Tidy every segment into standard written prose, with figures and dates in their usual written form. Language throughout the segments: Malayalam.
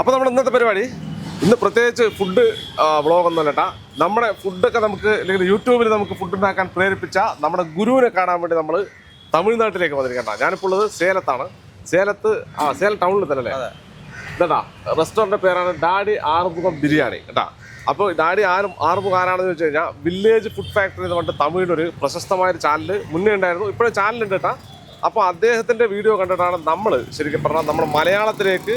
അപ്പോൾ നമ്മൾ ഇന്നത്തെ പരിപാടി ഇന്ന് പ്രത്യേകിച്ച് ഫുഡ് വ്ളോഗൊന്നും കേട്ടാ. നമ്മുടെ ഫുഡൊക്കെ നമുക്ക് അല്ലെങ്കിൽ യൂട്യൂബിൽ നമുക്ക് ഫുഡ് ഉണ്ടാക്കാൻ പ്രേരിപ്പിച്ച നമ്മുടെ ഗുരുവിനെ കാണാൻ വേണ്ടി നമ്മൾ തമിഴ്നാട്ടിലേക്ക് വന്നിരിക്കട്ടാ. ഞാനിപ്പോൾ ഉള്ളത് സേലത്താണ്. സേലം ടൗണിൽ തന്നെ അല്ലേ കേട്ടാ. റെസ്റ്റോറൻറ്റിൻ്റെ പേരാണ് ഡാഡി ആറുമുഖം ബിരിയാണി കേട്ടാ. അപ്പോൾ ഡാഡി ആറുമുഖം ആരാണെന്ന് വെച്ച് കഴിഞ്ഞാൽ വില്ലേജ് ഫുഡ് ഫാക്ടറി എന്ന് പറഞ്ഞിട്ട് തമിഴിലൊരു പ്രശസ്തമായൊരു ചാനൽ മുന്നേ ഉണ്ടായിരുന്നു, ഇപ്പോഴും ചാനലുണ്ട് കേട്ടാ. അപ്പോൾ അദ്ദേഹത്തിൻ്റെ വീഡിയോ കണ്ടിട്ടാണ് നമ്മൾ ശരിക്കും പറഞ്ഞാൽ നമ്മൾ മലയാളത്തിലേക്ക്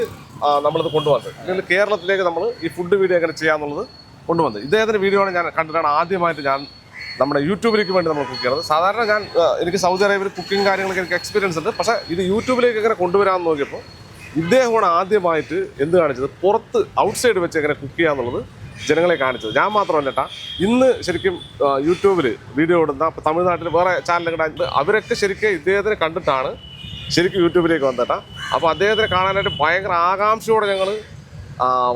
നമ്മളിത് കൊണ്ടുവന്നത്, അല്ലെങ്കിൽ കേരളത്തിലേക്ക് നമ്മൾ ഈ ഫുഡ് വീഡിയോ എങ്ങനെ ചെയ്യാമെന്നുള്ളത് കൊണ്ടുവന്നത്. ഇദ്ദേഹത്തിൻ്റെ വീഡിയോ ആണ് ഞാൻ കണ്ടിട്ടാണ് ആദ്യമായിട്ട് ഞാൻ നമ്മുടെ യൂട്യൂബിലേക്ക് വേണ്ടി നമ്മൾ കുക്ക് ചെയ്യുന്നത്. സാധാരണ എനിക്ക് സൗദി അറേബ്യയിൽ കുക്കിംഗ് കാര്യങ്ങളൊക്കെ എനിക്ക് എക്സ്പീരിയൻസ് ഉണ്ട്, പക്ഷേ ഇത് യൂട്യൂബിലേക്ക് എങ്ങനെ കൊണ്ടുവരാമെന്ന് നോക്കിയപ്പോൾ ഇദ്ദേഹമാണ് ആദ്യമായിട്ട് എന്ത് കാണിച്ചത്, പുറത്ത് ഔട്ട്സൈഡ് വെച്ച് എങ്ങനെ കുക്ക് ചെയ്യാന്നുള്ളത് ജനങ്ങളെ കാണിച്ചത്. ഞാൻ മാത്രമല്ല കേട്ടാ, ഇന്ന് ശരിക്കും യൂട്യൂബിൽ വീഡിയോ ഇടുന്ന തമിഴ്നാട്ടിൽ വേറെ ചാനലുകളുണ്ട്, അവരൊക്കെ ശരിക്കും ഇദ്ദേഹത്തിനെ കണ്ടിട്ടാണ് ശരിക്കും യൂട്യൂബിലേക്ക് വന്നിട്ടാ. അപ്പോൾ അദ്ദേഹത്തിനെ കാണാനായിട്ട് ഭയങ്കര ആകാംക്ഷയോടെ ഞങ്ങൾ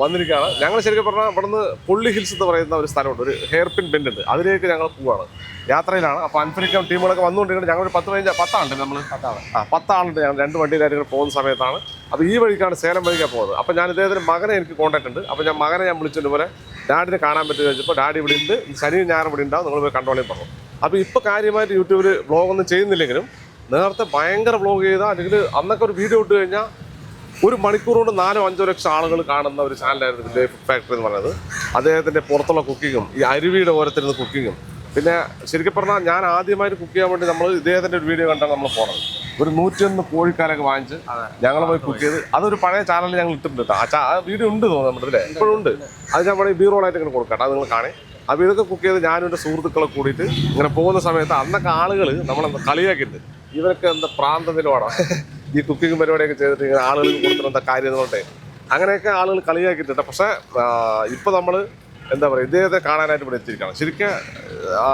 വന്നിരിക്കുകയാണ്. ഞങ്ങൾ ശരിക്കും പറഞ്ഞാൽ ഇവിടുന്ന് പൊള്ളി ഹിൽസ് എന്ന് പറയുന്ന ഒരു സ്ഥലമുണ്ട്, ഒരു ഹെയർ പിൻ ബെൻഡ് ഉണ്ട്, അതിലേക്ക് ഞങ്ങൾ പോവുകയാണ്, യാത്രയിലാണ്. അപ്പോൾ അൻഫരിക്കം ടീമുകളൊക്കെ വന്നുകൊണ്ടിരിക്കുന്നത്. ഞങ്ങളൊരു 10-15 നമ്മൾ 10 ആളുണ്ട്. ഞങ്ങൾ 2 വണ്ടിയിലായിട്ട് പോകുന്ന സമയത്താണ്. അപ്പോൾ ഈ വഴിക്കാണ്, സേലം വഴിക്കാണ് പോകുന്നത്. അപ്പോൾ ഞാൻ ഇദ്ദേഹത്തിന് മകനെ എനിക്ക് കോൺടാക്ട് ഉണ്ട്. അപ്പോൾ ഞാൻ മകനെ വിളിച്ചിട്ട് പോലെ ഡാഡിനെ കാണാൻ പറ്റുമെന്ന് ചോദിച്ചപ്പോൾ ഡാഡി ഇവിടെ ഉണ്ട്, ശനിയും ഞായറും ഇവിടെ ഉണ്ടാവും, നിങ്ങൾ പോയി കണ്ടോളി പറഞ്ഞു. അപ്പോൾ ഇപ്പോൾ കാര്യമായിട്ട് യൂട്യൂബിൽ വ്ളോഗൊന്നും ചെയ്യുന്നില്ലെങ്കിലും നേരത്തെ ഭയങ്കര വ്ളോഗ് ചെയ്താൽ, അല്ലെങ്കിൽ അന്നൊക്കെ ഒരു വീഡിയോ ഇട്ട് കഴിഞ്ഞാൽ 1 മണിക്കൂർ കൊണ്ട് 4-5 ലക്ഷം ആളുകൾ കാണുന്ന ഒരു ചാനലായിരുന്നു വില്ലേജ് ഫുഡ് ഫാക്ടറി എന്ന് പറയുന്നത്. അദ്ദേഹത്തിൻ്റെ പുറത്തുള്ള കുക്കിങ്ങും ഈ അരുവിയുടെ ഓരത്തിരുന്ന് കുക്കിങ്ങും, പിന്നെ ശരിക്കും പറഞ്ഞാൽ ഞാൻ ആദ്യമായിട്ട് കുക്ക് ചെയ്യാൻ വേണ്ടി നമ്മൾ ഇദ്ദേഹത്തിൻ്റെ ഒരു വീഡിയോ കണ്ടാണ് നമ്മൾ പോകുന്നത്. ഒരു 101 കോഴിക്കാരൊക്കെ വാങ്ങിച്ച് ഞങ്ങൾ പോയി കുക്ക് ചെയ്ത്, അതൊരു പഴയ ചാനലിൽ ഞങ്ങൾ ഇട്ടിട്ടുണ്ട് കേട്ടോ. ആ വീഡിയോ ഉണ്ട് തോന്നുന്നു നമ്മുടെ ഇതിലെ, ഇപ്പോഴും ഉണ്ട്. അത് ഞാൻ വേണമെങ്കിൽ ബീറോളായിട്ട് ഇങ്ങനെ കൊടുക്കാം, അത് നിങ്ങൾ കാണേ. അപ്പോൾ ഇതൊക്കെ കുക്ക് ചെയ്ത് ഞാനും എൻ്റെ സുഹൃത്തുക്കളെ കൂടിയിട്ട് ഇങ്ങനെ പോകുന്ന സമയത്ത് അന്നൊക്കെ ആളുകൾ നമ്മളെന്താ കളിയാക്കിയിട്ടുണ്ട്, ഇവരൊക്കെ എന്താ പ്രാന്തത്തിലുമാണ് ഈ കുക്കിംഗ് പരിപാടിയൊക്കെ ചെയ്തിട്ട് ഇങ്ങനെ ആളുകൾക്ക് കൊടുത്തിട്ട് കാര്യം എന്നുകൊണ്ടേ, അങ്ങനെയൊക്കെ ആളുകൾ കളിയാക്കിയിട്ടുണ്ട്. പക്ഷേ ഇപ്പോൾ നമ്മൾ എന്താ പറയുക, ഇദ്ദേഹത്തെ കാണാനായിട്ട് ഇവിടെ എത്തിയിരിക്കുകയാണ്. ശരിക്കും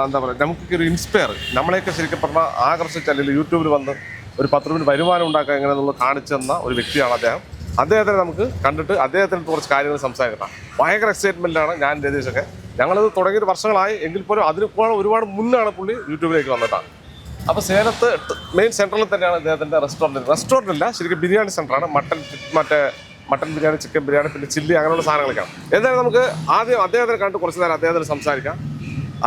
എന്താ പറയുക, നമുക്കൊക്കെ ഒരു ഇൻസ്പയർ, നമ്മളെയൊക്കെ ശരിക്കും പറഞ്ഞാൽ ആകർഷിച്ച, അല്ലെങ്കിൽ യൂട്യൂബിൽ വന്ന് ഒരു 10 രൂപ വരുമാനം ഉണ്ടാക്കുക എങ്ങനെയെന്നുള്ളത് കാണിച്ചു തന്ന ഒരു വ്യക്തിയാണ് അദ്ദേഹം. അദ്ദേഹത്തിനെ നമുക്ക് കണ്ടിട്ട് അദ്ദേഹത്തിന് കുറച്ച് കാര്യങ്ങൾ സംസാരിക്കണം. ഭയങ്കര എക്സൈറ്റ്മെൻറ്റാണ് ഞാൻ രതീഷൊക്കെ. ഞങ്ങളത് തുടങ്ങിയിട്ട് വർഷങ്ങളായി, എങ്കിൽ പോലും അതിനിപ്പോൾ ഒരുപാട് മുന്നാണ് പുള്ളി യൂട്യൂബിലേക്ക് വന്നിട്ടാണ്. അപ്പോൾ സേലത്ത് മെയിൻ സെൻറ്ററിൽ തന്നെയാണ് അദ്ദേഹത്തിൻ്റെ റെസ്റ്റോറൻറ്റ് അല്ല, ശരിക്കും ബിരിയാണി സെൻ്ററാണ്. മട്ടൻ ബിരിയാണി, ചിക്കൻ ബിരിയാണി, പിന്നെ ചില്ലി, അങ്ങനെയുള്ള സാധനങ്ങളൊക്കെയാണ്. എന്തായാലും നമുക്ക് ആദ്യം അദ്ദേഹത്തിനെ കണ്ട് കുറച്ച് നേരം അദ്ദേഹത്തിന് സംസാരിക്കാം.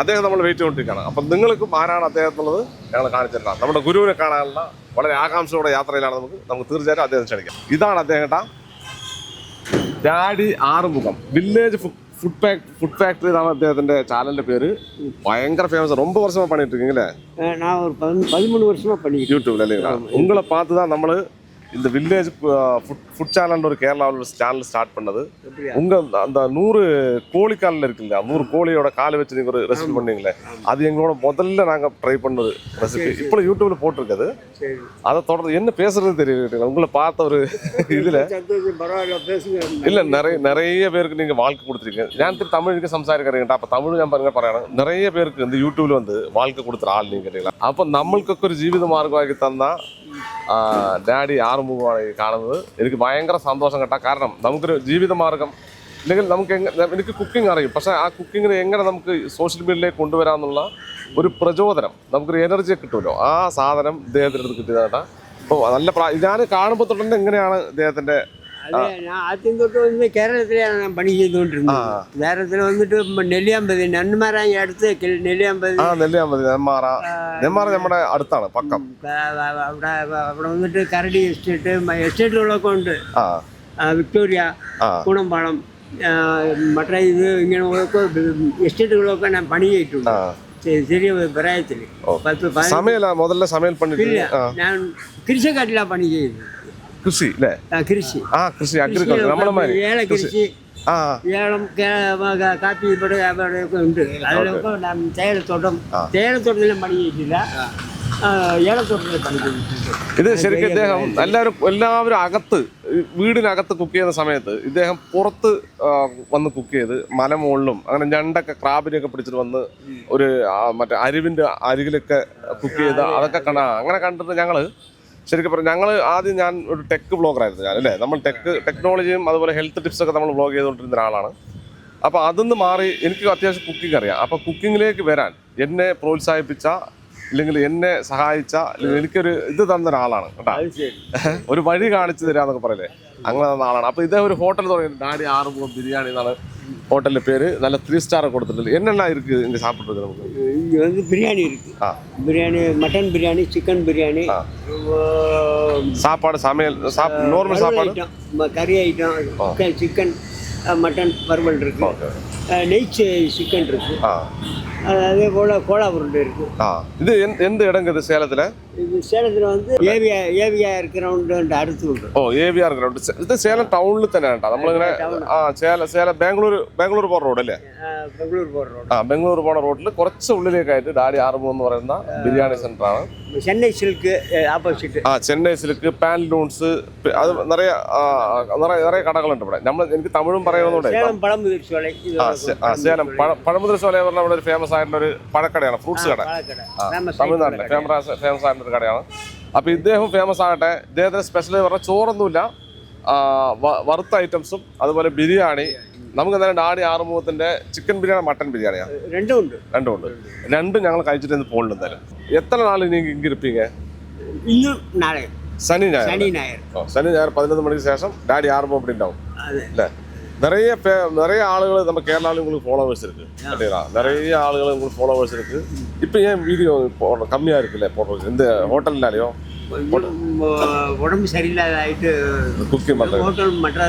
അദ്ദേഹം നമ്മൾ വെയിറ്റ് ചെയ്തുകൊണ്ടിരിക്കുകയാണ്. അപ്പം നിങ്ങൾക്കും ആരാണ് അദ്ദേഹം എന്നുള്ളത് ഞങ്ങൾ കാണിച്ചിട്ടാണ്. നമ്മുടെ ഗുരുവിനെ കാണാനുള്ള വളരെ ആകാംക്ഷയോടെ യാത്രയിലാണ്. നമുക്ക് തീർച്ചയായിട്ടും അദ്ദേഹം ക്ഷണിക്കാം. ഇതാണ് അദ്ദേഹം കേട്ടാ, daddy Arumugham village food factory എന്നാണ് അദ്ദേഹത്തിന്റെ ചാനലിന്റെ പേര്. ഭയങ്കര ഫേമസ്. ரொம்ப வருஷமா பண்ணிட்டு இருக்கீங்களே? நான் ஒரு 13 வருஷமா பண்ணிட்டு யூடியூப்ல இல்லைங்களா? உங்களை பார்த்து தான் நம்ம இந்த வில்லேஜ் ஃபுட் சேனல்னு ஒரு கேரளாவில் ஒரு சேனல் ஸ்டார்ட் பண்ணது. அந்த 100 கோழிக்காலில் இருக்குல்ல, 100 கோழியோட காலை வச்சு நீங்கள் ஒரு ரெசிபி பண்ணீங்களே, அது எங்களோட முதல்ல நாங்கள் ட்ரை பண்ணது ரெசிபி. இப்போ யூடியூப்ல போட்டிருக்குது. அதை தொடர்ந்து என்ன பேசுறது தெரியல, உங்களை பார்த்த ஒரு இதில் இல்லை, நிறைய பேருக்கு நீங்கள் வாழ்க்கை கொடுத்துருக்கீங்க. ഞാൻ തമിഴിലേക്ക് സംസാരിക്കാറുണ്ട്. അപ്പോൾ തമിഴ് ഞാൻ പറയണം, നിറയെ പേർക്ക് இந்த യൂട്യൂബിൽ വന്ന് வாழ்க்கை കൊടുത്ത ആൾ നിങ്ങൾ കേട്ടില്ല. അപ്പോൾ നമ്മൾക്കൊക്കെ ഒരു ജീവിത മാർഗമാക്കി തന്ന ഡാഡി ആറുമുഖമാണ് കാണുന്നത്. എനിക്ക് ഭയങ്കര സന്തോഷം കേട്ടാ. കാരണം നമുക്കൊരു ജീവിത മാർഗം, അല്ലെങ്കിൽ എനിക്ക് കുക്കിംഗ് അറിയും, പക്ഷേ ആ കുക്കിങ്ങിനെ എങ്ങനെ നമുക്ക് സോഷ്യൽ മീഡിയയിലേക്ക് കൊണ്ടുവരാമെന്നുള്ള ഒരു പ്രചോദനം, നമുക്കൊരു എനർജി കിട്ടുമല്ലോ, ആ സാധനം ഇദ്ദേഹത്തിൻ്റെ അടുത്ത് കിട്ടിയത് കേട്ടാ. അപ്പോൾ നല്ല ഞാൻ കാണുമ്പോൾ തൊട്ട് എങ്ങനെയാണ് ഇദ്ദേഹത്തിൻ്റെ ആദ്യം തൊട്ട് വന്ന് കേരളത്തിലാണ് ഞാൻ പണി ചെയ്തുകൊണ്ടിരുന്നത്. കേരളത്തിൽ വന്നിട്ട് നെല്ലിയാമ്പതി നെന്മാറായി അടുത്ത് നെല്ലിയാമ്പതി നെന്മാറ നമ്മുടെ അടുത്താണ് പക്കം. അവിടെ വന്നിട്ട് കരടി എസ്റ്റേറ്റുകളൊക്കെ ഉണ്ട്, വിക്ടോറിയ, കൂണമ്പാളം, മറ്റേ ഇത് ഇങ്ങനെ എസ്റ്റേറ്റുകളൊക്കെ ഞാൻ പണി ചെയ്തിട്ടുണ്ട്. ചെറിയ പ്രായത്തിൽ ഞാൻ കൃഷിക്കാട്ടിലാണ് പണി ചെയ്തത്. കൃഷി അല്ലേ? കൃഷി അഗ്രികൾച്ചർ നമ്മുടെ മാതിരി ഏലകൃഷി, ഏലം, കാപ്പി ഇവിടെ ഒക്കെ ഉണ്ട്. അതിലൊക്കെ തേയിലത്തോട്ടത്തിലും പണി ചെയ്തിട്ടില്ല, ഏലത്തോട്ടത്തിൽ പണി ചെയ്തിട്ടുണ്ട്. ഇത് ശരിക്കും ഇദ്ദേഹം എല്ലാവരും അകത്ത് വീടിനകത്ത് കുക്ക് ചെയ്യുന്ന സമയത്ത് ഇദ്ദേഹം പുറത്ത് വന്ന് കുക്ക് ചെയ്ത് മലമുകളിലും അങ്ങനെ ഞണ്ടൊക്കെ ക്രാബിനെയൊക്കെ പിടിച്ചിട്ട് വന്ന് ഒരു മറ്റേ അരുവിൻ്റെ അരികിലൊക്കെ കുക്ക് ചെയ്ത് അതൊക്കെ അങ്ങനെ കണ്ടിട്ട് ഞങ്ങൾ ശരിക്കും പറഞ്ഞാൽ ആദ്യം ഞാൻ ഒരു ടെക് ബ്ലോഗറായിരുന്നു ഞാൻ, അല്ലേ? നമ്മൾ ടെക്നോളജിയും അതുപോലെ ഹെൽത്ത് ടിപ്സൊക്കെ നമ്മൾ വ്ളോഗ് ചെയ്തുകൊണ്ടിരുന്ന ഒരാളാണ്. അപ്പോൾ അതിൽ നിന്ന് മാറി എനിക്ക് അത്യാവശ്യം കുക്കിംഗ് അറിയാം. അപ്പോൾ കുക്കിങ്ങിലേക്ക് വരാൻ എന്നെ പ്രോത്സാഹിപ്പിച്ച ഇല്ലെങ്കിൽ എന്നെ സഹായിച്ച അല്ലെങ്കിൽ എനിക്കൊരു ഇത് തന്ന ഒരാളാണ് കേട്ടോ. ഒരു വഴി കാണിച്ചു തരാന്നൊക്കെ പറയില്ലേ, അങ്ങനെ തന്ന ആളാണ്. അപ്പോൾ ഇതേ ഒരു ഹോട്ടൽ തുടങ്ങി ഡാഡി ആറുമുഖം ബിരിയാണി എന്നാണ് ஹோட்டலில் பேர். நல்ல 3 ஸ்டாரை கொடுத்துட்டு என்னெல்லாம் இருக்குது இங்கே சாப்பிட்றது நமக்கு? இங்கே வந்து பிரியாணி இருக்குது. பிரியாணி, மட்டன் பிரியாணி, சிக்கன் பிரியாணி, சாப்பாடு சமையல் நார்மல் சாப்பாடு, கறி ஐட்டம், சிக்கன், மட்டன் வறுவல் இருக்குது, நெய் சிக்கன் இருக்குது, அதே போல் கோலா உருண்டை இருக்குது. இது எந்த இடங்குது சேலத்தில்? இது சேலத்தில் வந்து ஏவிஆர் கிரவுண்டு അടുത്ത് ഉണ്ട്. AVR ground. ഇത് സേലം ടൗണിൽ തന്നെയാണ് കേട്ടോ. നമ്മളിങ്ങനെ സേലം ബാംഗ്ലൂർ പോണ റോഡ് അല്ലേ? ബാംഗ്ലൂർ പോണ റോഡിൽ കുറച്ച് ഉള്ളിലേക്കായിട്ട് ഡാഡി ആറുമുഖം എന്ന് പറയുന്ന ബിരിയാണി സെൻ്ററാണ്. ചെന്നൈ സിൽക്ക് ആപ്പോസിറ്റ്. ചെന്നൈ സിൽക്ക്, പാൻലൂൺസ്, അത് നിറയെ കടകളുണ്ട് ഇവിടെ. എനിക്ക് തമിഴും പറയുന്നതുകൊണ്ട് സേലം സേലം പഴമുതിർ ചോല പറഞ്ഞ ഇവിടെ ഒരു ഫേമസ് ആയിട്ടുള്ള ഒരു പഴക്കടയാണ്, ഫ്രൂട്ട്സ് കട. തമിഴ്നാട്ടിലെ ഫേമസ് ആയിട്ടുള്ള ഒരു കടയാണ്. അപ്പോൾ ഇദ്ദേഹം ഫേമസ് ആകട്ടെ. ഇദ്ദേഹത്തിന് സ്പെഷ്യൽ പറഞ്ഞാൽ ചോറൊന്നുമില്ല, വറുത്ത ഐറ്റംസും അതുപോലെ ബിരിയാണി. നമുക്ക് എന്തായാലും ഡാഡി ആറുമുഖത്തിന്റെ ചിക്കൻ ബിരിയാണി, മട്ടൻ ബിരിയാണിയാണ്, രണ്ടും ഉണ്ട്. രണ്ടും ഞങ്ങൾ കഴിച്ചിട്ട് ഇന്ന് പോകുന്നുണ്ട്. എന്തായാലും എത്ര നാൾ ഇങ്ങനെ ഇരിപ്പീങ്ക? ശനി ഞായർ 11 മണിക്ക് ശേഷം ഡാഡി ആറുമുഖം ഇവിടെ ഉണ്ടാവും അല്ലേ? நிறைய ஆளுகள் நம்ம கேரளாவில் உங்களுக்கு ஃபாலோவர்ஸ் இருக்கு கேட்டீங்களா? நிறைய ஆளுகள் உங்களுக்கு ஃபாலோவர்ஸ் இருக்கு. இப்போ ஏன் வீடியோ கம்மியாக இருக்குல்ல போடுறது இந்த ஹோட்டல்னாலையோ? உடம்பு சரியில்லாதாயிட்டு குக்கிங் பண்ணுறது, ஹோட்டல் மற்ற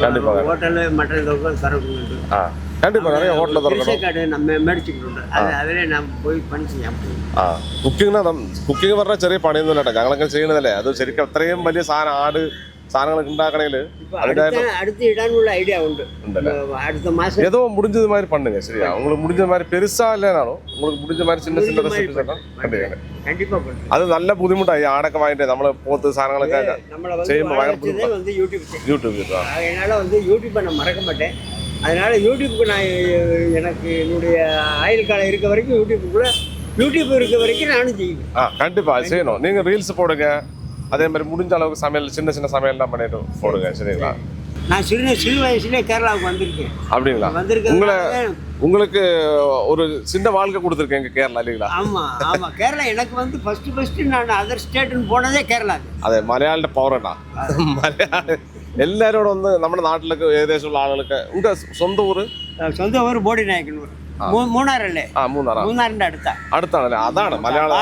கண்டிப்பாக ஹோட்டல் மற்ற திறக்கணும். கண்டிப்பாக நிறைய ஹோட்டலில் திறக்கணும். கார்டு நம்ம മേടിച്ചിട്ടുണ്ട്, അതിലെ നാം പോയി പണി ചെയ്യാൻ പറ്റും. കുക്കിംഗ് പറഞ്ഞാൽ ചെറിയ പണിയൊന്നും കേട്ടോ, ഞങ്ങളൊക്കെ ചെയ്യുന്നതല്ലേ. അത് ശരിക്കും അത്രയും വലിയ സാധനം സാധനങ്ങളൊക്കെ ഉണ്ടാക്കണേല് அடுத்து இடானுள்ள ஐடியா உண்டு. அடுத்த மாசம் ஏதோ முடிஞ்சது மாதிரி பண்ணுங்க. சரியா? உங்களுக்கு முடிஞ்ச மாதிரி பெருசா இல்லைனாலும் உங்களுக்கு முடிஞ்ச மாதிரி சின்ன ரெசிபிஸ் எல்லாம் கண்டிப்பா பண்ணுங்க. அது நல்ல புதுமுட்டாയി ആടൊക്കെ വാങ്ങിട്ട് നമ്മള് പോത്ത് സാധനങ്ങളൊക്കെ ചെയ്യുമ്പോൾ வந்து யூடியூப் அதனால வந்து யூடியூப்பை நான் மறக்க மாட்டேன். அதனால யூடியூப்புக்கு நான் எனக்கு என்னுடைய ஆயுள் காலம் இருக்க வரைக்கும் யூடியூப் இருக்க வரைக்கும் நானும் செய்வேன். கண்டிப்பா செய்யணும். நீங்க ரீல்ஸ் போடுங்க, அதே மாதிரி முடிஞ்ச அளவுக்கு சமையல் சின்ன சமையல்லாம் பண்ணிட்டு போடுங்க. சரிங்களா? நான் சிறு வயசுலேயே கேரளாவுக்கு வந்திருக்கேன். அப்படிங்களா? உங்களுக்கு ஒரு சின்ன வாழ்க்கை கொடுத்துருக்கேன் எங்கள் கேரளா இல்லைங்களா? ஆமாம் கேரளா எனக்கு வந்து ஃபஸ்ட்டு நான் அதர் ஸ்டேட்டுன்னு போனதே കേരള. അതെ, മലയാളിയുടെ പവറാണ്. എല്ലാവരോടും ഒന്ന് നമ്മുടെ നാട്ടിലൊക്കെ ഏകദേശമുള്ള ആളുകളൊക്കെ. ഉங்க സ്വന്തം ഊര് ബോഡി നായക്കനൂർ, മൂന്നാറല്ലേ? മൂന്നാറിന്റെ അടുത്താണല്ലേ? അതാണ് മലയാളം.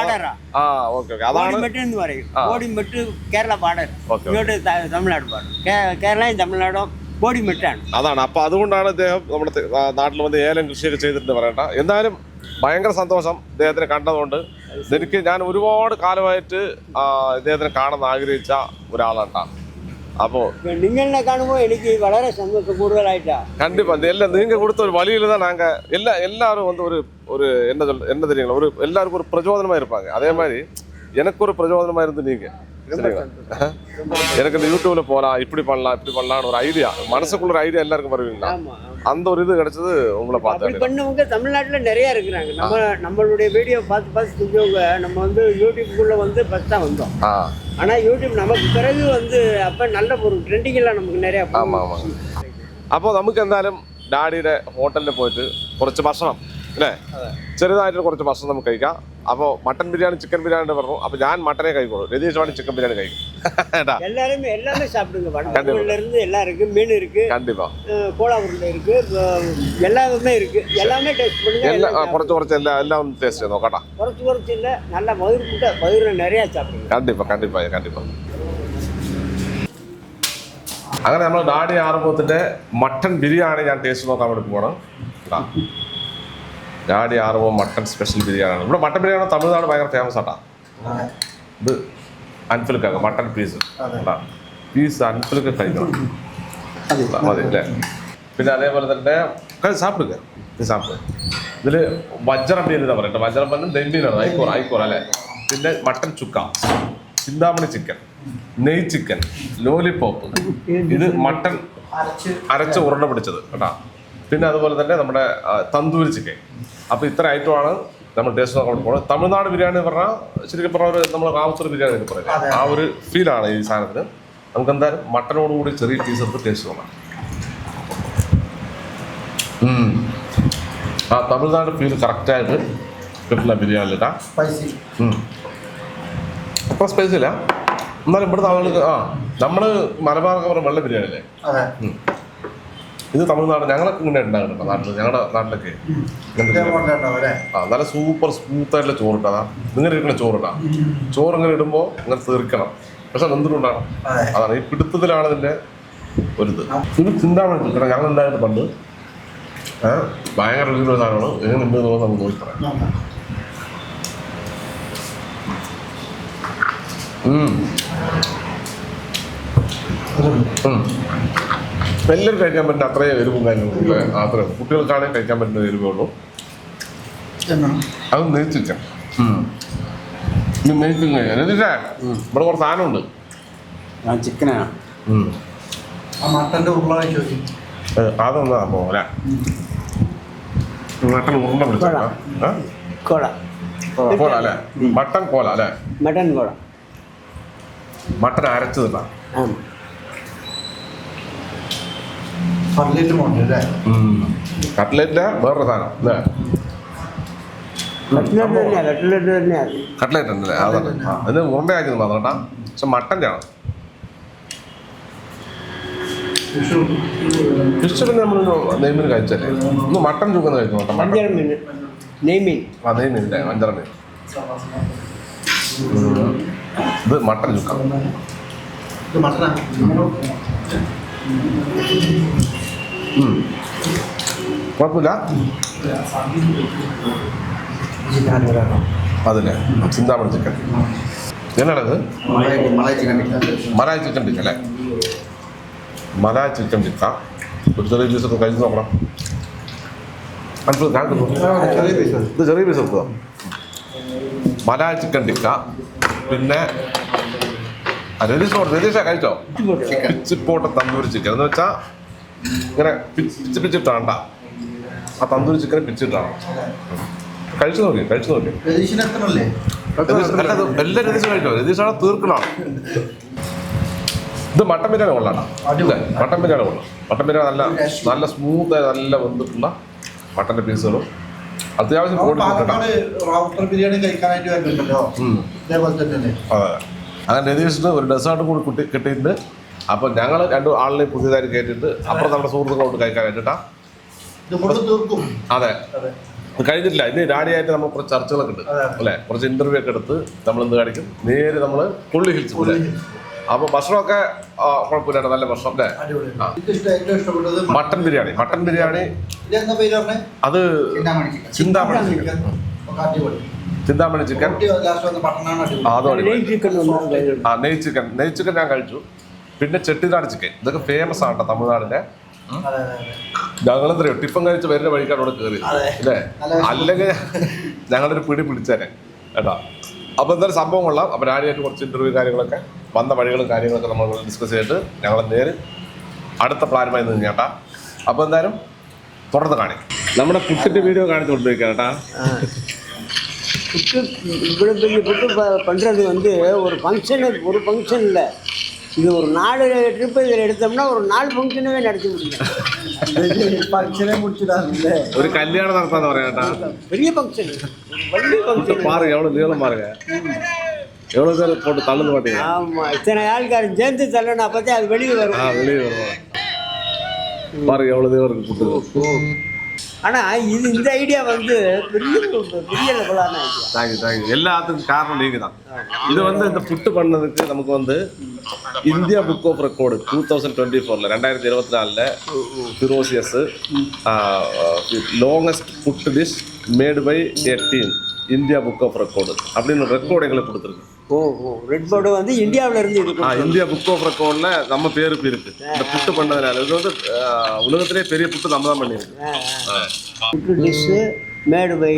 ബോഡിമെട്ട് എന്ന് പറയും. ബോഡിമെട്ട് കേരള പാടർ, ഇങ്ങോട്ട് തമിഴ്നാട് പാടും. കേരളയും തമിഴ്നാടും ബോഡിമെട്ടാണ്. അതാണ്. അപ്പൊ അതുകൊണ്ടാണ് ഇദ്ദേഹം നമ്മുടെ നാട്ടിൽ വന്ന് ഏലം കൃഷിയൊക്കെ ചെയ്തിട്ട് പറയണ്ട. എന്തായാലും ഭയങ്കര സന്തോഷം ഇദ്ദേഹത്തിനെ കണ്ടതുകൊണ്ട്. ഞാൻ ഒരുപാട് കാലമായിട്ട് ഇദ്ദേഹത്തിനെ കാണാൻ ആഗ്രഹിച്ച ഒരാളാണ്. அப்போ நீங்கள காணும்போது எனக்கு വളരെ சந்தோஷம் கூடுதலாயிட்டா. கண்டிப்பா எல்லாம் நீங்க கொடுத்த ஒரு வழியில தான் நாங்க எல்லாரும் வந்து ஒரு என்ன தெரியுங்களா, ஒரு எல்லாருக்கும் ஒரு பிரச்சோதனமா இருப்பாங்க. அதே மாதிரி எனக்கு ஒரு பிரச்சோதனமா இருந்து நீங்க. எனக்கு இந்த யூடியூப்ல போகலாம், இப்படி பண்ணலாம்னு ஒரு ஐடியா, மனசுக்குள்ள ஒரு ஐடியா எல்லாருக்கும் வருவீங்களா? அந்த ஒரு இது கிடைச்சது உங்களை பார்த்து. பண்ணவங்க தமிழ்நாட்டில் நிறைய இருக்கிறாங்க. நம்மளுடைய வீடியோ பார்த்து செஞ்சவங்க நம்ம வந்து யூடியூப்குள்ள வந்து ஃபர்ஸ்ட் தான் வந்தோம். ஆனால் யூடியூப் நமக்கு பிறகு வந்து அப்போ நல்ல ஒரு ட்ரெண்டிங்கெல்லாம் നമുക്ക് நிறைய. അപ്പോൾ നമുക്ക് എന്തായാലും ഡാഡിയുടെ ഹോട്ടലിൽ പോയിട്ട് കുറച്ച് ഭക്ഷണം അല്ലേ, ചെറുതായിട്ട് കുറച്ച് ഭക്ഷണം നമുക്ക് കഴിക്കാം. അപ്പോൾ മട്ടൻ ബിരിയാണി, ചിക്കൻ ബിരിയാണി പറഞ്ഞു. അപ്പോൾ ഞാൻ മട്ടനെ കഴിക്കോളൂ, രതീഷ് വേണ്ടി ചിക്കൻ ബിരിയാണി കഴിക്കും. எல்லாமே சாப்பிடுங்க. வடகல்ல எல்லாம் இருக்கு, மீன் இருக்கு, கண்டிப்பா கோலா உருண்டை இருக்கு, எல்லாமே இருக்கு. எல்லாமே டேஸ்ட் பண்ணுங்க. எல்லாம் കുറച്ച് എല്ലാം ഒന്ന് ടേസ്റ്റ് ചെയ്ത് നോക്കട്ടാ. കുറച്ച് இல்ல, நல்ல மதுரை நிறைய சாப்பிடுங்க. കണ്ടിപ്പാ. അങ്ങനെ നമ്മൾ ഡാഡി ആറുമുഖത്തിന്റെ മട്ടൻ ബിരിയാണി ഞാൻ ടേസ്റ്റ് നോക്കാൻ വേണ്ടി പോകണം. ഡാഡി ആറുമുഖം മട്ടൻ സ്പെഷ്യൽ ബിരിയാണിയാണ്. ഇവിടെ മട്ടൻ ബിരിയാണി തമിഴ്നാട് ഭയങ്കര ഫേമസ് ആട്ടാ. ഇത് അൻഫിൽക്കാണ് മട്ടൻ പീസ് അൻഫിലൊക്കെ കഴിക്കണം മതി അല്ലേ? പിന്നെ അതേപോലെ തന്നെ സാപ്പിടുക. ഇതിൽ വജ്രം മീൻ എന്താ പറയട്ടെ, വജ്രം മീൻ ദെമ്മീനാണ്, ഐക്കോറ അല്ലേ? പിന്നെ മട്ടൻ ചുക്ക, ചിന്താമണി ചിക്കൻ, നെയ് ചിക്കൻ, ലോലിപോപ്പ്, ഇത് മട്ടൻ അരച്ച് ഉരുണ്ട പിടിച്ചത് കേട്ടോ. പിന്നെ അതുപോലെ തന്നെ നമ്മുടെ തന്തൂരി ചിക്കൻ. അപ്പോൾ ഇത്ര ഐറ്റമാണ് നമ്മൾ ടേസ്റ്റ് നോക്കാൻ പോകുന്നത്. തമിഴ്നാട് ബിരിയാണി എന്ന് പറഞ്ഞാൽ ശരിക്കും പറഞ്ഞ നമ്മൾ റാവത്തൂർ ബിരിയാണി എന്ന് പറയുന്നത് ആ ഒരു ഫീലാണ് ഈ സാധനത്തിന്. നമുക്ക് എന്തായാലും മട്ടനോടുകൂടി ചെറിയ പീസ് എടുത്ത് ടേസ്റ്റ് നോക്കാം. ആ തമിഴ്നാട് ഫീൽ കറക്റ്റായിട്ട് കിട്ടുന്ന ബിരിയാണി കേട്ടാ. സ്പൈസി. അത്ര സ്പൈസി ഇല്ല, എന്നാലും ഇവിടുത്തെ ആളുകൾക്ക് നമ്മൾ മലബാറൊക്കെ പറഞ്ഞ വെള്ള ബിരിയാണി അല്ലേ. അതെ. ഇത് തമിഴ്നാട് ഞങ്ങളൊക്കെ ഇങ്ങനെ ഉണ്ടാകുന്നുണ്ടോ നാട്ടിൽ, ഞങ്ങളുടെ നാട്ടിലൊക്കെ നല്ല സൂപ്പർ സ്മൂത്തായിട്ടുള്ള ചോറ് ഇട്ടാ. ഇങ്ങനെ ഇരിക്കണ ചോറിട്ടാ. ചോറ് ഇങ്ങനെ ഇടുമ്പോൾ ഇങ്ങനെ തീർക്കണം, പക്ഷെ എന്തിനുണ്ടാകണം. അതാണ് ഈ പിടുത്തത്തിലാണ് ഇതിൻ്റെ ഒരിത്. ഇത് ചിന്താൻ വേണ്ടി കാരണം ഞങ്ങൾ ഉണ്ടായിട്ട് പണ്ട് ഭയങ്കര രുചിയുള്ള സാധനമാണ്. എങ്ങനെ ഉണ്ട് എന്നുള്ളത് നമുക്ക് നോക്കി പറയാം. എല്ലാവരും കഴിക്കാൻ പറ്റുന്ന അത്രയും എരിവും കാര്യങ്ങളും അത്ര കുട്ടികൾക്കാണെങ്കിൽ കഴിക്കാൻ പറ്റുന്ന എരിവേ ഉള്ളൂ. അത് നെയ്ച്ചിക്കൻ. നെയ്ച്ചിക്കൻ കഴിക്കാം. രതീഷേ, ഇവിടെ കുറച്ച് സാധനമുണ്ട്. ചിക്കനാണ്. മട്ടൻ്റെ ഉരുള അതൊന്നാ പോലെ മട്ടൻ ഉരുണ്ട പിടിച്ചോളാം. കോല അല്ലേ, മട്ടൻ കോല അല്ലേ. മട്ടൻ കോല, മട്ടൻ അരച്ചതില്ല. കട്ട്ലേറ്റിന്റെ വേറൊരു സാധനം അല്ലേ. കട്ട്ലേറ്റ് ഉണ്ടല്ലേ, അതാണ്. അതിന് ഉരുണ്ടയാക്കി മാത്രം കേട്ടാ, പക്ഷെ മട്ടൻ്റെ ആണ്. ഫിഷ് പിന്നെ നമ്മൾ നെയ്മീൻ കഴിച്ചല്ലേ. ഒന്ന് മട്ടൻ ചൂക്കെന്ന് കഴിക്കും. നെയ്മീനില്ലേ, വഞ്ചറ മീൻ. ഇത് മട്ടൻ ചുക്ക. കുഴപ്പമില്ല. അതില്ലേ ചിന്താമണി ചിക്കൻ. എന്നാണത്? മലായ് ചിക്കൻ ടിക്ക അല്ലേ. മലായ് ചിക്കൻ ടിക്ക ഒരു ചെറിയ പീസൊക്കെ കഴിച്ച് നോക്കണം. ഇത് ചെറിയ പീസ് എടുക്കുക. മലായ് ചിക്കൻ ടിക്ക. പിന്നെ രതീഷ കഴിച്ചോ? പിച്ചിപ്പോട്ട തന്തൂരി ചിക്കൻ എന്ന് വെച്ചാൽ ഇങ്ങനെ പിച്ചിട്ടാണ്ട ആ തന്തൂരി ചിക്കനെ പിച്ചിട്ടാണ്. കഴിച്ചു നോക്കി. എല്ലാ രതീഷും കഴിച്ചോ? രതീഷാണ് തീർക്കണമാണ്. ഇത് മട്ടൻ ബിരിയാണി കൊള്ളാണ്. മട്ടൻ ബിരിയാണി കൊള്ളാം. മട്ടൻ ബിരിയാണി നല്ല സ്മൂത്തായി നല്ല വെന്തിട്ടുള്ള മട്ടൻ്റെ പീസുകളും അത്യാവശ്യം അതെ. അങ്ങനെ രതീഷിന് ഒരു ഡെസേർട്ട് കൂടി കിട്ടിയിട്ടുണ്ട്. അപ്പോൾ ഞങ്ങൾ രണ്ടു ആളിനെയും പുതിയതായിട്ട് കയറ്റിയിട്ട് അപ്പുറം നമ്മുടെ സുഹൃത്തുക്കളോട് കഴിക്കാൻ വേണ്ടിയിട്ടാ. അതെ, കഴിഞ്ഞിട്ടില്ല. ഇനി ഡാഡിയായിട്ട് നമ്മൾ കുറച്ച് ചർച്ചകളൊക്കെ ഉണ്ട് അല്ലേ. കുറച്ച് ഇന്റർവ്യൂ ഒക്കെ എടുത്ത് നമ്മൾ എന്ത് കാണിക്കും, നേരെ നമ്മൾ പുള്ളി ഹിൽസ് അല്ലേ. അപ്പോൾ ഭക്ഷണമൊക്കെ കുഴപ്പമില്ല, നല്ല ഭക്ഷണം അല്ലേ. മട്ടൻ ബിരിയാണി അത് ചിന്താമണി ചിക്കൻ. നെയ് ചിക്കൻ ഞാൻ കഴിച്ചു. പിന്നെ ചെട്ടിനാട് ചിക്കൻ, ഇതൊക്കെ ഫേമസ് ആണ് കേട്ടോ തമിഴ്നാടിന്റെ. ഞങ്ങളെന്തറിയോ ടിഫൻ കഴിച്ച് വരുന്ന വഴിക്കാണ് അവിടെ കയറി അല്ലേ. അല്ലെങ്കിൽ ഞങ്ങളൊരു പിടി പിടിച്ചേനെ കേട്ടോ. അപ്പോൾ എന്തായാലും സംഭവം കൊള്ളാം. അപ്പോൾ ഡാഡിയായിട്ട് കുറച്ച് ഇന്റർവ്യൂ കാര്യങ്ങളൊക്കെ വന്ന വഴികളും കാര്യങ്ങളൊക്കെ നമ്മൾ ഡിസ്കസ് ചെയ്തിട്ട് ഞങ്ങൾ നേരെ അടുത്ത പ്ലാനുമായി നിന്ന് കേട്ടാ. അപ്പോൾ എന്തായാലും തുടർന്ന് കാണിക്കും. നമ്മുടെ പുട്ടിന്റെ വീഡിയോ കാണിച്ചു കൊണ്ടിരിക്കുക കേട്ടാ. இவ்வளோ பெரிய புட்டு பண்ணுறது வந்து ஒரு ஃபங்க்ஷன் இல்லை. இது ஒரு 4 ட்ரிப்பு இதில் எடுத்தோம்னா ஒரு 4 ஃபங்க்ஷனவே நடத்தி முடியும். ஃபங்க்ஷனே முடிச்சுடாங்க. ஒரு கல்யாணம் நடத்தான்னு പറയാ. பெரிய ஃபங்க்ஷன், வள்ளி ஃபங்க்ஷன் பாருங்க. எவ்வளோ நீளம் பாருங்க, எவ்வளோ பேர் போட்டு தள்ளுது பார்த்தீங்க. ஆமாம், இத்தனை ஆள்காரன் சேர்ந்து தள்ளணும், அப்போ தான் அது வெளியே வரும். வெளியே வரும் பாருங்க, எவ்வளோ தூரம் இருக்கு புட்டு. ஆனால் இந்த ஐடியா வந்து பெரிய லெவலான ஐடியா. தேங்க்யூ. எல்லாத்துக்கும் காரணம் நீங்கள் தான். இது வந்து இந்த புட்டு பண்ணதுக்கு நமக்கு வந்து India book of record 2024 2024 ferocious longest puttu dish made by a team India book of record அப்படின்னு ரெக்கார்டு எங்களுக்கு கொடுத்துருக்கு. ரெட் போர்டு வந்து இந்தியாவில் இருந்து இந்தியா புக் ஆஃப் ரெக்கார்டில் நம்ம பேருக்கு இருக்கு இந்த புட்டு பண்ணதுனால. இது வந்து உலகத்திலே பெரிய புட்டு நம்ம தான் பண்ணியிருக்கு. புட்டு டிஷ்ஷு மேடு பை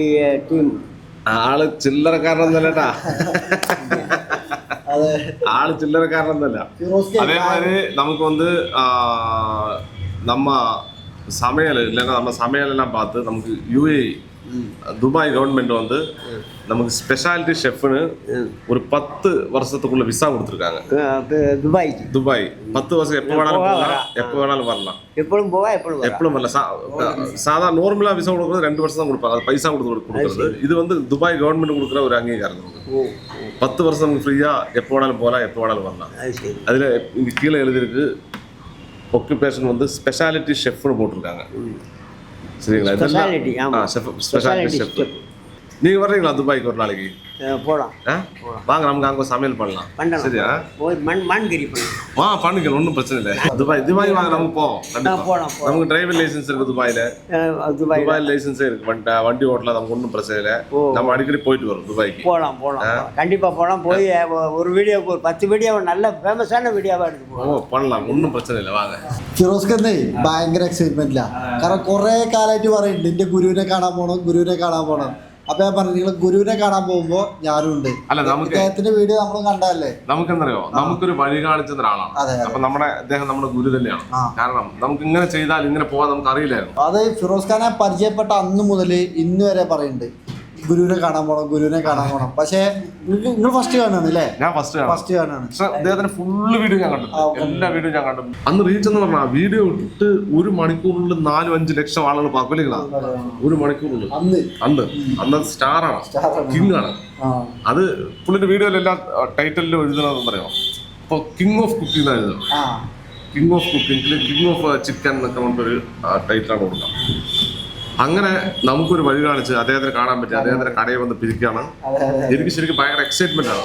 டீம். ആള് ചില്ലറക്കാരനൊന്നല്ലേട്ടാ, ആള് ചില്ലറക്കാരനൊന്നല്ല. അതേമാതിരി നമുക്ക് வந்து நம்ம சமையல் இல்லைன்னா நம்ம சமையலெல்லாம் பார்த்து நமக்கு UAE துபாய் கவர்மெண்ட் வந்து நமக்கு ஸ்பெஷாலிட்டி ஷெஃப்னு ஒரு 10 வருஷத்துக்குள்ள விசா கொடுத்துருக்காங்க. துபாய் 10 வருஷம் எப்போ வேணாலும் போகலாம், எப்போ வேணாலும் வரலாம், எப்பொழுதும் போவா எப்பொழுதும் வரல. சாதாரண நார்மலா விசா கொடுக்குறது 2 வருஷம் தான் கொடுப்பாங்க, அது பைசா கொடுக்குறது. இது வந்து துபாய் கவர்மெண்ட் கொடுக்குற ஒரு அங்கீகாரம். 10 வருஷம் நமக்கு ஃப்ரீயா எப்போ வேணாலும் போகலாம், எப்போ வேணாலும் வரலாம். அதுல இங்க கீழே எழுதிருக்கு ஒக்குபேஷன் வந்து ஸ்பெஷாலிட்டி ஷெஃப்னு போட்டிருக்காங்க. சரிங்களா? Speciality chef. நீங்க வர்றீங்களா துபாய்க்கு ஒரு நாளைக்கு? போகலாம், வாங்க, நமக்கு அங்கே சமையல் பண்ணலாம். சரியா? மான்கறி பண்ணலாம். பண்ணிக்கலாம், ஒன்றும் பிரச்சனை இல்லை. துபாய் வாங்க, நமக்கு போவோம். நமக்கு டிரைவிங் லைசன்ஸ் இருக்கு துபாயில. துபாய் லைசன்ஸே இருக்கு, வண்டி ஓட்டலாம், நமக்கு ஒன்றும் பிரச்சனை இல்லை. நம்ம அடிக்கடி போயிட்டு வரோம் துபாய்க்கு. போகலாம் கண்டிப்பா போகலாம். போய் ஒரு வீடியோ, ஒரு 10 வீடியோ நல்ல ஃபேமஸான வீடியோவாக எடுத்து பண்ணலாம், ஒன்றுം പ്രശ്നമില്ല. വാങ്ങ ഫിറോസ്ക്കന്നേ ഭയങ്കര എക്സൈറ്റ്മെന്റില്ല. കാരണം കുറെ കാലമായിട്ട് പറയുന്നുണ്ട് എന്റെ ഗുരുവിനെ കാണാൻ പോകണം. അപ്പൊ ഞാൻ പറഞ്ഞു, നിങ്ങൾ ഗുരുവിനെ കാണാൻ പോകുമ്പോ ഞാനും ഉണ്ട്. അല്ല, നമുക്ക് അദ്ദേഹത്തിന്റെ വീഡിയോ നമ്മൾ കണ്ടല്ലേ. നമുക്കെന്തറിയോ, നമുക്കൊരു വഴി കാണിച്ച ഒരാളാണ്. അപ്പൊ അദ്ദേഹം നമ്മുടെ ഗുരു തന്നെയാണ്. കാരണം നമുക്ക് ഇങ്ങനെ ചെയ്താൽ ഇങ്ങനെ പോകാൻ നമുക്ക് അറിയില്ലായിരുന്നു. അത് ഫിറോസ് ഖാനെ പരിചയപ്പെട്ട അന്ന് മുതൽ ഇന്ന് വരെ പറയുന്നുണ്ട് ഗുരുവിനെ കാണാൻ പോകണം. പക്ഷേ നിങ്ങൾ ഫസ്റ്റ് കാണാണ് അല്ലേ? ഞാൻ ഫസ്റ്റ് കാണാണ്. അദ്ദേഹത്തിന്റെ ഫുള്ള് വീഡിയോ ഞാൻ കണ്ടു, എല്ലാ വീഡിയോ ഞാൻ കണ്ടു. അന്ന് റീച്ച് എന്ന് പറഞ്ഞാൽ വീഡിയോ ഇട്ട് 1 മണിക്കൂറിനുള്ളിൽ 4-5 ലക്ഷം ആളുകൾ പാക്കലുകളാണ്. 1 മണിക്കൂറിനുള്ളിൽ. അന്ന് സ്റ്റാറാണ്, കിങ് ആണ്. അത് പുള്ളിന്റെ വീഡിയോയിലെല്ലാം ടൈറ്റിലിൽ എഴുതണമെന്ന് പറയാം. ഇപ്പൊ കിങ് ഓഫ് കുക്കിംഗ് എന്നാണ് എഴുതുന്നത്. King of cooking, king of chicken എന്നൊക്കെ പറഞ്ഞൊരു ടൈറ്റിലാണ് കൊടുക്കുക. അങ്ങനെ നമുക്കൊരു വഴി കാണിച്ച് അദ്ദേഹത്തിന് കാണാൻ പറ്റി, അദ്ദേഹത്തിന്റെ കടയിൽ വന്ന് പിരിക്കുകയാണ്. എനിക്ക് ശരിക്കും ഭയങ്കര എക്സൈറ്റ്മെന്റ് ആണ്.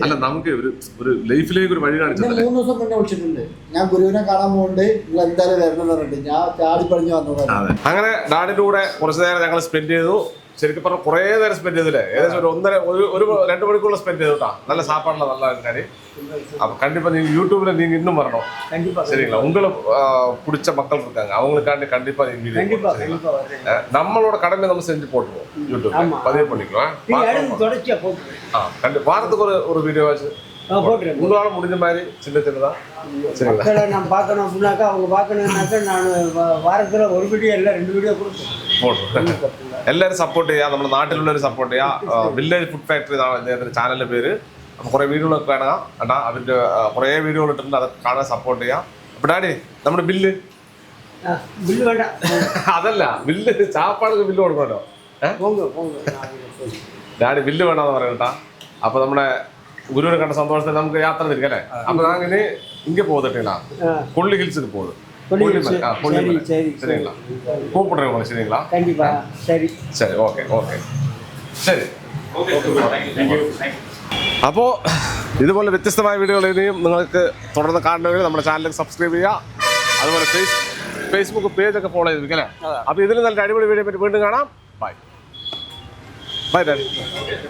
അല്ല, നമുക്ക് ഒരു ലൈഫിലേക്ക് ഒരു വഴി കാണിച്ചത്. 3 ദിവസം മുന്നേ വിളിച്ചിട്ടുണ്ട്, ഞാൻ ഗുരുവിനെ കാണാൻ പോകുന്നുണ്ട്, നിങ്ങൾ എന്തായാലും വരണം എന്ന് പറഞ്ഞിട്ട്. ഞാൻ ചാടി പറഞ്ഞ് വന്നതാണ്. അങ്ങനെ ഡാഡിന്റെ കൂടെ കുറച്ചു നേരം ഞങ്ങൾ സ്പെൻഡ് ചെയ്തു. ശരിക്കും പറഞ്ഞാൽ കുറേ നേരം സ്പെൻഡ് ചെയ്തില്ലേ, ഏകദേശം ഒരു 2 മണിക്കൂർ സ്പെൻഡ് ചെയ്തുട്ടാ. നല്ല സാപ്പാടുള്ള നല്ല കാര്യം. அப்போ கண்டிப்பாக நீங்கள் யூடியூப்ல நீங்கள் இன்னும் வரணும். கண்டிப்பாக. சரிங்களா? உங்களை பிடிச்ச மக்கள் இருக்காங்க, அவங்களுக்காண்டி கண்டிப்பாக நீங்கள் நம்மளோட கடமை நம்ம செஞ்சு போட்டுருவோம். யூடியூப்ல பதிவு பண்ணிக்கலாம். கண்டிப்பாக வாரத்துக்கு ஒரு வீடியோ ஆச்சு உங்களால முடிஞ்ச மாதிரி சின்னதா. சரிங்களா? நான் பார்க்கணும் அப்படின்னாக்கா, அவங்க பார்க்கணுன்னாக்கா நான் வாரத்தில் ஒரு வீடியோ இல்லை 2 வீடியோ போட்டுருவோம். എല്ലാവരും സപ്പോർട്ട് ചെയ്യുക, നമ്മുടെ നാട്ടിലുള്ളവർ സപ്പോർട്ട് ചെയ്യുക. വില്ലേജ് ഫുഡ് ഫാക്ടറി എന്നാണ് അദ്ദേഹത്തിന്റെ ചാനലിന്റെ പേര്. അപ്പോൾ കുറേ വീഡിയോകളൊക്കെ കാണുക കേട്ടാ. അവരുടെ കുറേ വീഡിയോകൾ ഇട്ടിട്ടുണ്ട്, അത് കാണാൻ സപ്പോർട്ട് ചെയ്യുക. അപ്പോൾ ഡാഡി, നമ്മുടെ ബില്ല് വേണ്ട, അതല്ല ബില്ല്, ചാപ്പാടൊക്കെ ബില്ല് കൊടുക്കണല്ലോ. ഡാഡി ബില്ല് വേണമെന്ന് പറയട്ടാ. അപ്പോൾ നമ്മുടെ ഗുരുവിനെ കണ്ട സന്തോഷത്തിൽ നമുക്ക് യാത്ര തിരിക്കാം അല്ലേ? അപ്പോൾ ഞാൻ ഇനി ഇങ്ങനെ പോകത്തില്ല, കൊള്ളി ഹിൽസിൽ പോകും. சரிங்களா? கூப்பிடுறேன் உங்களை. சரிங்களா? கண்டிப்பா. சரி, ஓகே. ശരി. അപ്പോൾ ഇതുപോലെ വ്യത്യസ്തമായ വീഡിയോകൾ ഇനിയും നിങ്ങൾക്ക് തുടർന്ന് കാണണമെങ്കിൽ നമ്മുടെ ചാനലിൽ സബ്സ്ക്രൈബ് ചെയ്യുക. അതുപോലെ ഫേസ്ബുക്ക് പേജൊക്കെ ഫോളോ ചെയ്തിരിക്കും അല്ലേ? അപ്പോൾ ഇതിൽ നല്ല അടിപൊളി വീഡിയോ പറ്റി വീണ്ടും കാണാം. By daddy.